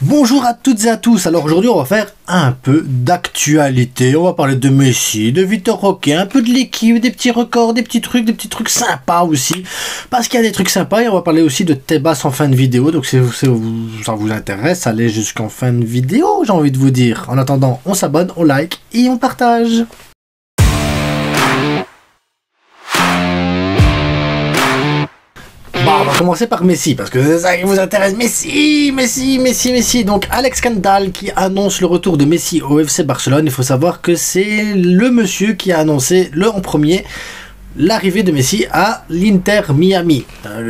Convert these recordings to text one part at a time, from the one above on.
Bonjour à toutes et à tous. Alors aujourd'hui on va faire un peu d'actualité. On va parler de Messi, de Vitor Roque, un peu de l'équipe, des petits records, des petits trucs sympas aussi. Parce qu'il y a des trucs sympas et on va parler aussi de Tebas en fin de vidéo. Donc si ça vous intéresse, allez jusqu'en fin de vidéo, j'ai envie de vous dire. En attendant, on s'abonne, on like et on partage. Bon, on va commencer par Messi, parce que c'est ça qui vous intéresse. Messi. Donc, Alex Kandal qui annonce le retour de Messi au FC Barcelone. Il faut savoir que c'est le monsieur qui a annoncé en premier l'arrivée de Messi à l'Inter Miami.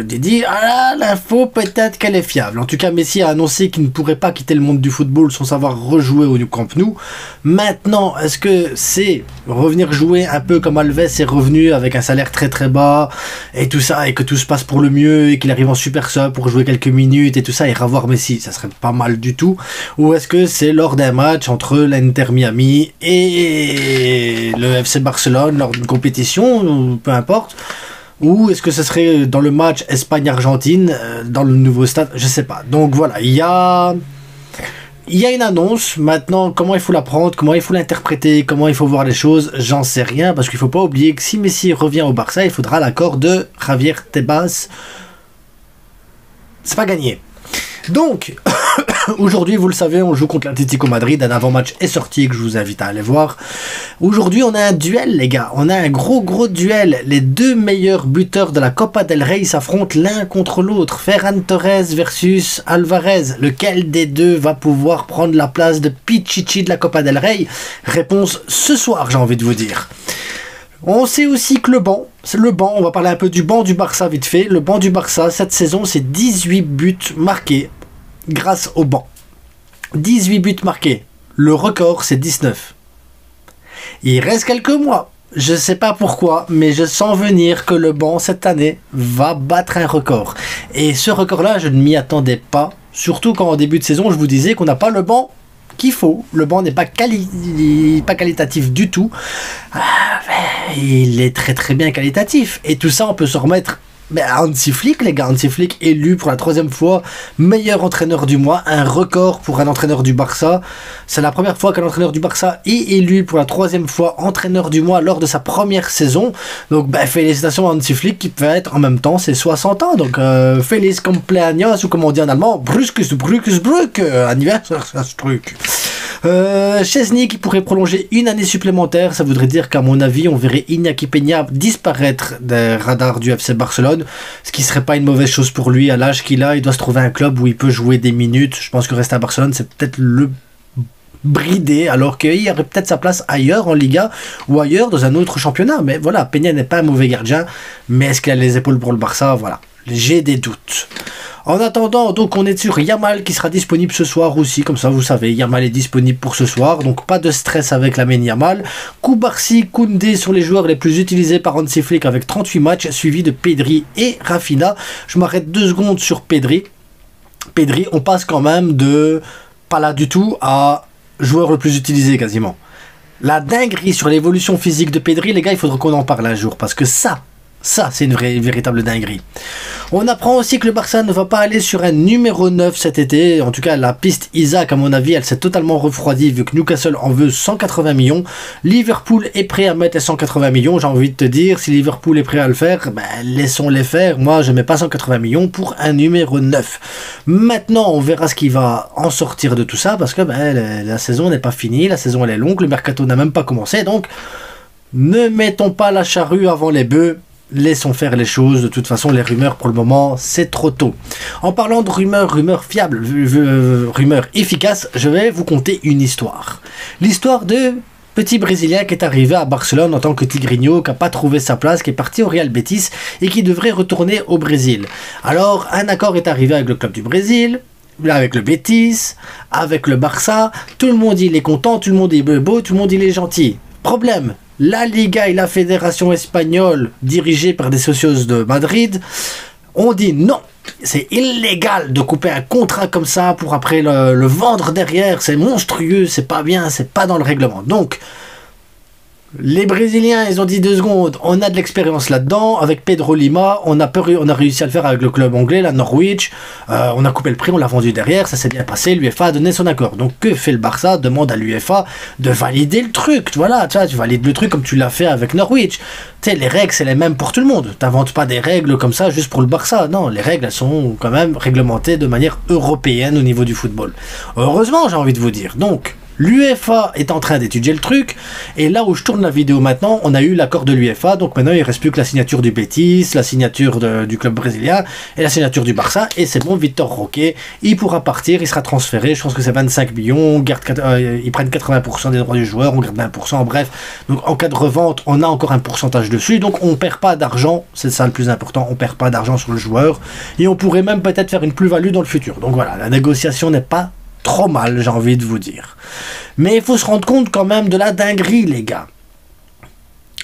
Dit, ah, l'info peut-être qu'elle est fiable. En tout cas, Messi a annoncé qu'il ne pourrait pas quitter le monde du football sans savoir rejouer au Camp Nou. Maintenant, est-ce que c'est revenir jouer un peu comme Alves est revenu avec un salaire très bas et tout ça, et que tout se passe pour le mieux et qu'il arrive en super sub pour jouer quelques minutes et tout ça et revoir Messi, ça serait pas mal du tout? Ou est-ce que c'est lors d'un match entre l'Inter Miami et le FC Barcelone lors d'une compétition, peu importe, ou est-ce que ce serait dans le match Espagne-Argentine dans le nouveau stade? Je sais pas. Donc voilà, il y a une annonce. Maintenant, comment il faut la prendre, comment il faut l'interpréter, comment il faut voir les choses, j'en sais rien, parce qu'il faut pas oublier que si Messi revient au Barça, il faudra l'accord de Javier Tebas. C'est pas gagné. Donc, aujourd'hui, vous le savez, on joue contre l'Atlético Madrid. Un avant-match est sorti que je vous invite à aller voir. Aujourd'hui, on a un duel, les gars. On a un gros duel. Les deux meilleurs buteurs de la Copa del Rey s'affrontent l'un contre l'autre. Ferran Torres versus Alvarez. Lequel des deux va pouvoir prendre la place de Pichichi de la Copa del Rey? Réponse ce soir, j'ai envie de vous dire. On sait aussi que le banc, on va parler un peu du banc du Barça vite fait. Le banc du Barça, cette saison, c'est 18 buts marqués grâce au banc. 18 buts marqués. Le record, c'est 19. Il reste quelques mois. Je sais pas pourquoi, mais je sens venir que le banc, cette année, va battre un record. Et ce record-là, je ne m'y attendais pas. Surtout quand, en début de saison, je vous disais qu'on n'a pas le banc qu'il faut. Le banc n'est pas qualitatif du tout. Il est très bien qualitatif. Et tout ça, on peut se remettre à Hansi Flick, les gars. Hansi Flick élu pour la 3e fois meilleur entraîneur du mois. Un record pour un entraîneur du Barça. C'est la première fois qu'un entraîneur du Barça est élu pour la 3e fois entraîneur du mois lors de sa première saison. Donc félicitations à Hansi Flick qui peut être en même temps ses 60 ans. Donc feliz cumpleaños, ou comme on dit en allemand, Brück, anniversaire, ce truc. Chesney qui pourrait prolonger une année supplémentaire, ça voudrait dire qu'à mon avis on verrait Iñaki Peña disparaître des radars du FC Barcelone, ce qui serait pas une mauvaise chose pour lui. À l'âge qu'il a, il doit se trouver un club où il peut jouer des minutes. Je pense que rester à Barcelone, c'est peut-être le bridé, alors qu'il y aurait peut-être sa place ailleurs en Liga ou ailleurs dans un autre championnat. Mais voilà, Peña n'est pas un mauvais gardien, mais est-ce qu'il a les épaules pour le Barça? Voilà, j'ai des doutes. En attendant, donc on est sur Yamal qui sera disponible ce soir aussi, comme ça vous savez, Yamal est disponible pour ce soir, donc pas de stress avec Lamine Yamal. Koubarsi, Koundé sont les joueurs les plus utilisés par Hansi Flick avec 38 matchs, suivi de Pedri et Rafinha. Je m'arrête 2 secondes sur Pedri. Pedri, on passe quand même de pas là du tout à joueur le plus utilisé quasiment. La dinguerie sur l'évolution physique de Pedri, les gars, il faudra qu'on en parle un jour, parce que ça c'est une véritable dinguerie. On apprend aussi que le Barça ne va pas aller sur un numéro 9 cet été. En tout cas, la piste Isaac, à mon avis, elle s'est totalement refroidie vu que Newcastle en veut 180 millions. Liverpool est prêt à mettre les 180 millions. J'ai envie de te dire, si Liverpool est prêt à le faire, laissons-les faire. Moi, je mets pas 180 millions pour un numéro 9. Maintenant, on verra ce qui va en sortir de tout ça, parce que la saison n'est pas finie, la saison elle est longue, le mercato n'a même pas commencé, donc ne mettons pas la charrue avant les bœufs. Laissons faire les choses. De toute façon, les rumeurs, pour le moment, c'est trop tôt. En parlant de rumeurs fiables, rumeurs efficaces, je vais vous conter une histoire. L'histoire de petit Brésilien qui est arrivé à Barcelone en tant que Tigrinho, qui n'a pas trouvé sa place, qui est parti au Real Betis et qui devrait retourner au Brésil. Alors, un accord est arrivé avec le club du Brésil, avec le Betis, avec le Barça. Tout le monde il est content, tout le monde est beau, tout le monde il est gentil. Problème, la Liga et la Fédération espagnole, dirigée par des socios de Madrid, ont dit non, c'est illégal de couper un contrat comme ça pour après le vendre derrière, c'est monstrueux, c'est pas bien, c'est pas dans le règlement. Donc, Les Brésiliens, ils ont dit 2 secondes, on a de l'expérience là-dedans, avec Pedro Lima, on a réussi à le faire avec le club anglais, la Norwich, on a coupé le prix, on l'a vendu derrière, ça s'est bien passé, l'UEFA a donné son accord. Donc que fait le Barça? Demande à l'UEFA de valider le truc, voilà, tu vois, tu valides le truc comme tu l'as fait avec Norwich. Tu sais, les règles, c'est les mêmes pour tout le monde, t'inventes pas des règles comme ça juste pour le Barça, non, les règles, elles sont quand même réglementées de manière européenne au niveau du football. Heureusement, j'ai envie de vous dire, donc... L'UEFA est en train d'étudier le truc, et là où je tourne la vidéo maintenant, on a eu l'accord de l'UEFA, donc maintenant il ne reste plus que la signature du Betis, la signature du club brésilien, et la signature du Barça, et c'est bon, Victor Roque, il pourra partir, il sera transféré, je pense que c'est 25 millions, ils prennent 80% des droits du joueur, on garde 20%, bref, donc en cas de revente, on a encore un pourcentage dessus, donc on ne perd pas d'argent, c'est ça le plus important, on ne perd pas d'argent sur le joueur, et on pourrait même peut-être faire une plus-value dans le futur, donc voilà, la négociation n'est pas trop mal, j'ai envie de vous dire. Mais il faut se rendre compte quand même de la dinguerie, les gars.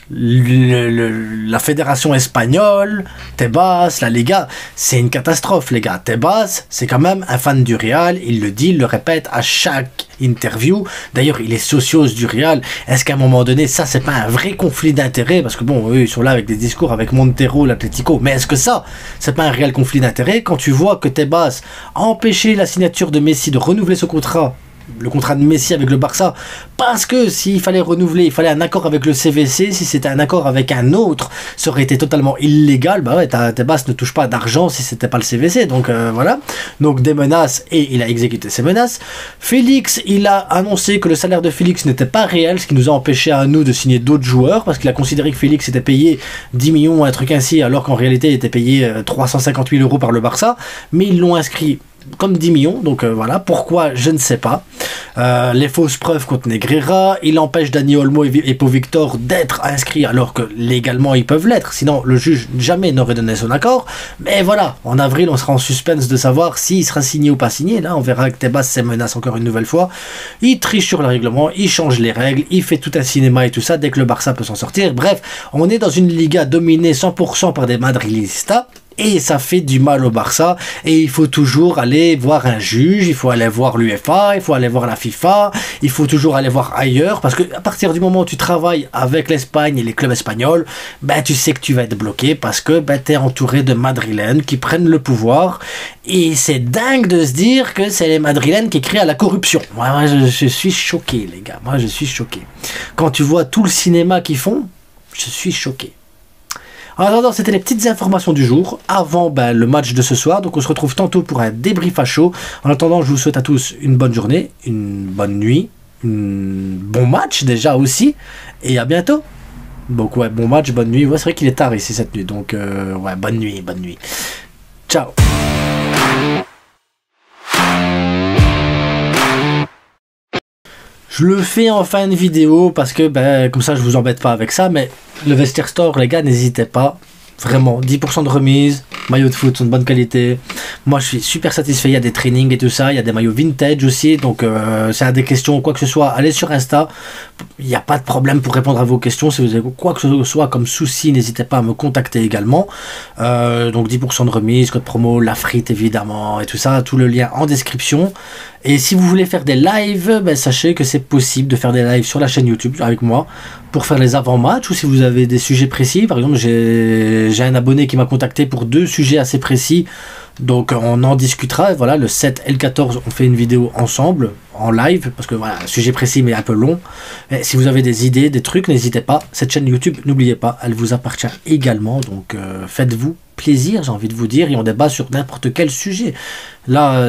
La fédération espagnole, Tebas, la Liga, c'est une catastrophe, les gars. Tebas, c'est quand même un fan du Real, il le dit, il le répète à chaque interview. D'ailleurs, il est socios du Real. Est-ce qu'à un moment donné, ça, c'est pas un vrai conflit d'intérêts? Parce que bon, eux, ils sont là avec des discours avec Montero, l'Atlético. Mais est-ce que ça, c'est pas un réel conflit d'intérêts quand tu vois que Tebas a empêché la signature de Messi de renouveler ce contrat, le contrat de Messi avec le Barça, parce que s'il fallait renouveler, il fallait un accord avec le CVC. Si c'était un accord avec un autre, ça aurait été totalement illégal. Bah ouais, Tebas ne touche pas d'argent si c'était pas le CVC, donc voilà. Donc des menaces, et il a exécuté ces menaces. Félix, il a annoncé que le salaire de Félix n'était pas réel, ce qui nous a empêché à nous de signer d'autres joueurs, parce qu'il a considéré que Félix était payé 10 millions, un truc ainsi, alors qu'en réalité il était payé 350 000 euros par le Barça, mais ils l'ont inscrit comme 10 millions, donc voilà, pourquoi, je ne sais pas. Les fausses preuves contre Negreira, il empêche Dani Olmo et Pau Victor d'être inscrits alors que légalement ils peuvent l'être, sinon le juge jamais n'aurait donné son accord. Mais voilà, en avril on sera en suspense de savoir s'il sera signé ou pas signé. Là on verra que Tebas se menace encore une nouvelle fois, il triche sur le règlement, il change les règles, il fait tout un cinéma et tout ça dès que le Barça peut s'en sortir. Bref, on est dans une Liga dominée 100% par des madrilistas, et ça fait du mal au Barça, et il faut toujours aller voir un juge, il faut aller voir l'UEFA, il faut aller voir la FIFA, il faut toujours aller voir ailleurs, parce que à partir du moment où tu travailles avec l'Espagne et les clubs espagnols, ben tu sais que tu vas être bloqué, parce que ben, tu es entouré de madrilènes qui prennent le pouvoir, et c'est dingue de se dire que c'est les madrilènes qui créent à la corruption. Moi je suis choqué, les gars, moi je suis choqué. Quand tu vois tout le cinéma qu'ils font, je suis choqué. En attendant, c'était les petites informations du jour, avant le match de ce soir. Donc on se retrouve tantôt pour un débrief à chaud. En attendant, je vous souhaite à tous une bonne journée, une bonne nuit, un bon match déjà aussi, et à bientôt. Donc ouais, bon match, bonne nuit. Ouais, c'est vrai qu'il est tard ici cette nuit, donc ouais, bonne nuit, bonne nuit. Ciao. Je le fais en fin de vidéo parce que comme ça je vous embête pas avec ça, mais le Vestiaire Store, les gars, n'hésitez pas, vraiment, 10% de remise, maillots de foot sont de bonne qualité. Moi je suis super satisfait, il y a des trainings et tout ça, il y a des maillots vintage aussi, donc si y a des questions ou quoi que ce soit, allez sur Insta, il n'y a pas de problème pour répondre à vos questions. Si vous avez quoi que ce soit comme souci, n'hésitez pas à me contacter également. Donc 10% de remise, code promo, la frite évidemment et tout ça, tout le lien en description. Et si vous voulez faire des lives, sachez que c'est possible de faire des lives sur la chaîne YouTube avec moi pour faire les avant-matchs, ou si vous avez des sujets précis. Par exemple, j'ai un abonné qui m'a contacté pour 2 sujets assez précis, donc on en discutera. Et voilà, le 7 et le 14, on fait une vidéo ensemble en live, parce que voilà, un sujet précis mais un peu long. Et si vous avez des idées, des trucs, n'hésitez pas. Cette chaîne YouTube, n'oubliez pas, elle vous appartient également, donc faites-vous plaisir, j'ai envie de vous dire, et on débat sur n'importe quel sujet. Là,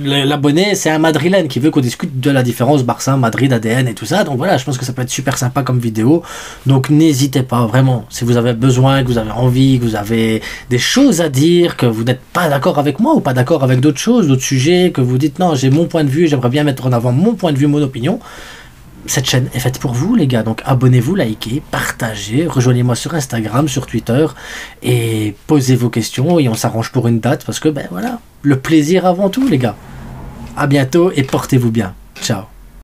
l'abonné, c'est un madrilène qui veut qu'on discute de la différence Barça, Madrid, ADN et tout ça. Donc voilà, je pense que ça peut être super sympa comme vidéo. Donc n'hésitez pas, vraiment, si vous avez besoin, que vous avez envie, que vous avez des choses à dire, que vous n'êtes pas d'accord avec moi ou pas d'accord avec d'autres choses, d'autres sujets, que vous dites non, j'ai mon point de vue, j'aimerais bien mettre en avant mon point de vue, mon opinion. Cette chaîne est faite pour vous, les gars, donc abonnez-vous, likez, partagez, rejoignez-moi sur Instagram, sur Twitter, et posez vos questions, et on s'arrange pour une date, parce que voilà, le plaisir avant tout, les gars. À bientôt, et portez-vous bien. Ciao.